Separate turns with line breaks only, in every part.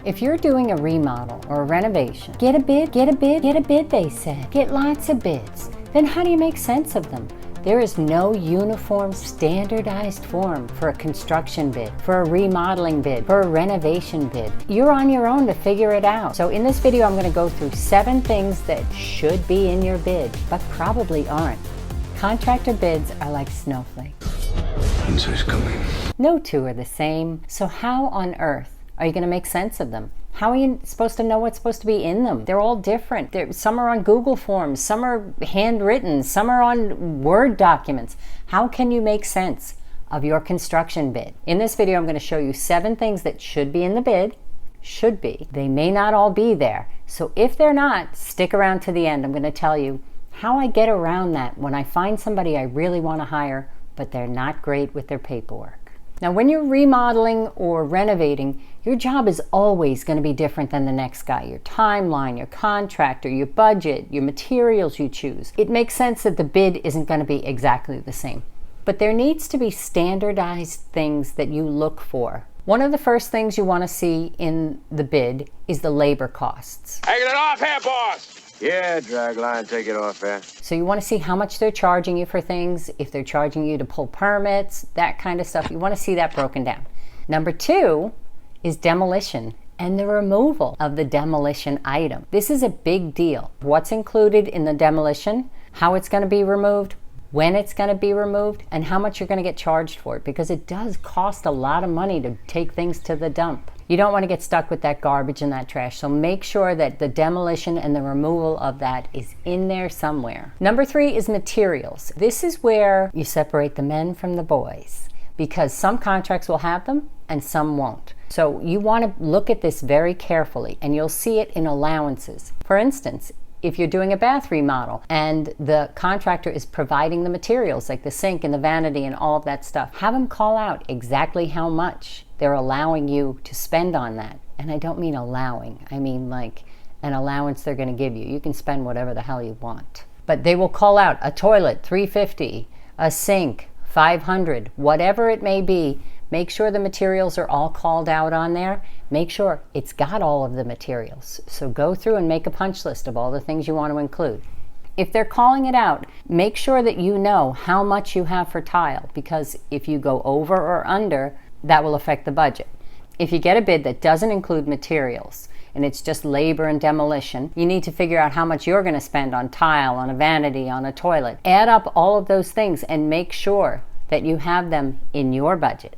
If you're doing a remodel or a renovation, get a bid, they say. Get lots of bids. Then how do you make sense of them? There is no uniform, standardized form for a construction bid, for a remodeling bid, for a renovation bid. You're on your own to figure it out. So in this video, I'm going to go through 7 things that should be in your bid, but probably aren't. Contractor bids are like snowflakes.
Winter's coming.
No two are the same. So how on earth are you going to make sense of them? How are you supposed to know what's supposed to be in them? They're all different. Some are on Google Forms, some are handwritten, some are on Word documents. How can you make sense of your construction bid? In this video, I'm going to show you 7 things that should be in the bid. Should be. They may not all be there. So if they're not, stick around to the end. I'm going to tell you how I get around that when I find somebody I really want to hire, but they're not great with their paperwork. Now, when you're remodeling or renovating, your job is always going to be different than the next guy. Your timeline, your contractor, your budget, your materials you choose. It makes sense that the bid isn't going to be exactly the same. But there needs to be standardized things that you look for. One of the first things you want to see in the bid is the labor costs.
Taking it off here, boss!
Yeah, dragline, take it off there.
So you want to see how much they're charging you for things, if they're charging you to pull permits, that kind of stuff. You want to see that broken down. Number 2 is demolition and the removal of the demolition item. This is a big deal. What's included in the demolition, how it's going to be removed, when it's going to be removed, and how much you're going to get charged for it, because it does cost a lot of money to take things to the dump. You don't want to get stuck with that garbage and that trash, so make sure that the demolition and the removal of that is in there somewhere. Number 3 is materials. This is where you separate the men from the boys, because some contracts will have them and some won't. So you want to look at this very carefully, and you'll see it in allowances. For instance, if you're doing a bath remodel and the contractor is providing the materials like the sink and the vanity and all of that stuff, have them call out exactly how much they're allowing you to spend on that. And I don't mean allowing, I mean like an allowance they're going to give you. You can spend whatever the hell you want. But they will call out a toilet, $350, a sink, $500, whatever it may be. Make sure the materials are all called out on there. Make sure it's got all of the materials. So go through and make a punch list of all the things you want to include. If they're calling it out, make sure that you know how much you have for tile, because if you go over or under, that will affect the budget. If you get a bid that doesn't include materials and it's just labor and demolition, you need to figure out how much you're going to spend on tile, on a vanity, on a toilet. Add up all of those things and make sure that you have them in your budget.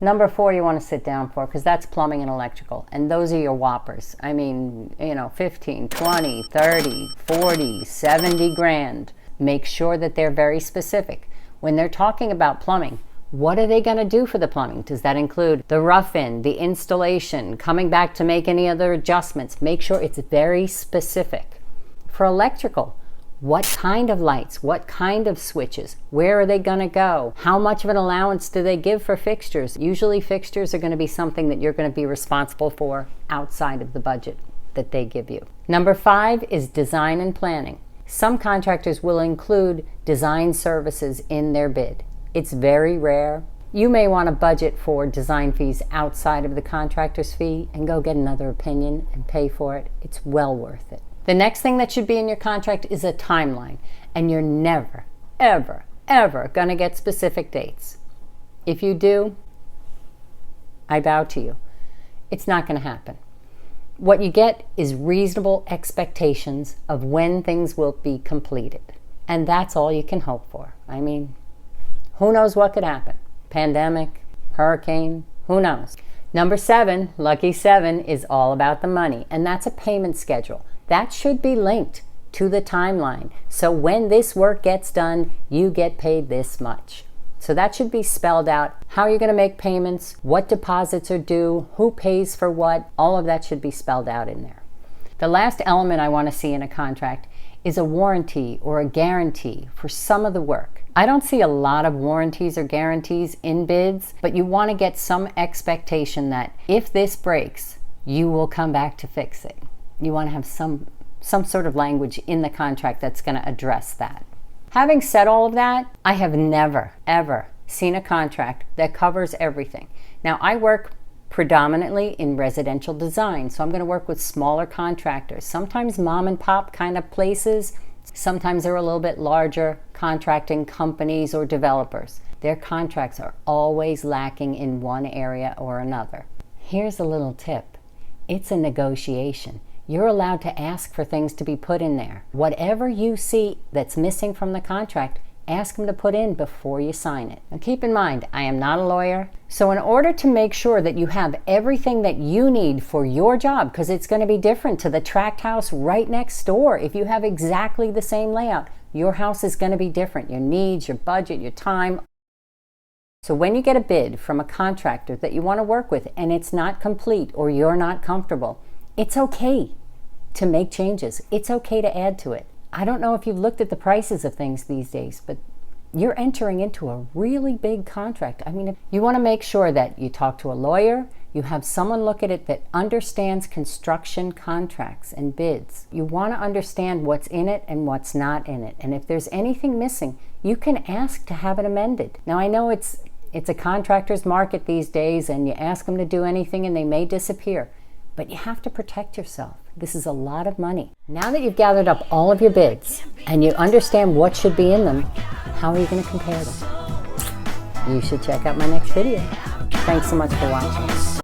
Number 4 you want to sit down for, because that's plumbing and electrical, and those are your whoppers. I mean, 15, 20, 30, 40, 70 grand. Make sure that they're very specific. When they're talking about plumbing, what are they going to do for the plumbing? Does that include the rough-in, the installation, coming back to make any other adjustments? Make sure it's very specific. For electrical, what kind of lights? What kind of switches? Where are they going to go? How much of an allowance do they give for fixtures? Usually fixtures are going to be something that you're going to be responsible for outside of the budget that they give you. Number 5 is design and planning. Some contractors will include design services in their bid. It's very rare. You may want to budget for design fees outside of the contractor's fee and go get another opinion and pay for it. It's well worth it. The next thing that should be in your contract is a timeline, and you're never, ever, ever going to get specific dates. If you do, I bow to you. It's not going to happen. What you get is reasonable expectations of when things will be completed, and that's all you can hope for. I mean, who knows what could happen? Pandemic, hurricane, who knows? Number 7, lucky 7, is all about the money, and that's a payment schedule. That should be linked to the timeline. So when this work gets done, you get paid this much. So that should be spelled out. How you're going to make payments, what deposits are due, who pays for what, all of that should be spelled out in there. The last element I want to see in a contract is a warranty or a guarantee for some of the work. I don't see a lot of warranties or guarantees in bids, but you want to get some expectation that if this breaks, you will come back to fix it. You want to have some sort of language in the contract that's going to address that. Having said all of that, I have never, ever seen a contract that covers everything. Now, I work predominantly in residential design. So I'm going to work with smaller contractors, sometimes mom and pop kind of places. Sometimes they're a little bit larger contracting companies or developers. Their contracts are always lacking in one area or another. Here's a little tip. It's a negotiation. You're allowed to ask for things to be put in there. Whatever you see that's missing from the contract, ask them to put in before you sign it. Now keep in mind, I am not a lawyer, so in order to make sure that you have everything that you need for your job, because it's going to be different to the tract house right next door. If you have exactly the same layout, your house is going to be different. Your needs, your budget, your time. So when you get a bid from a contractor that you want to work with and it's not complete or you're not comfortable, it's okay to make changes. It's okay to add to it. I don't know if you've looked at the prices of things these days, but you're entering into a really big contract. I mean, you want to make sure that you talk to a lawyer, you have someone look at it that understands construction contracts and bids. You want to understand what's in it and what's not in it. And if there's anything missing, you can ask to have it amended. Now, I know it's a contractor's market these days, and you ask them to do anything and they may disappear. But you have to protect yourself. This is a lot of money. Now that you've gathered up all of your bids and you understand what should be in them, how are you going to compare them? You should check out my next video. Thanks so much for watching.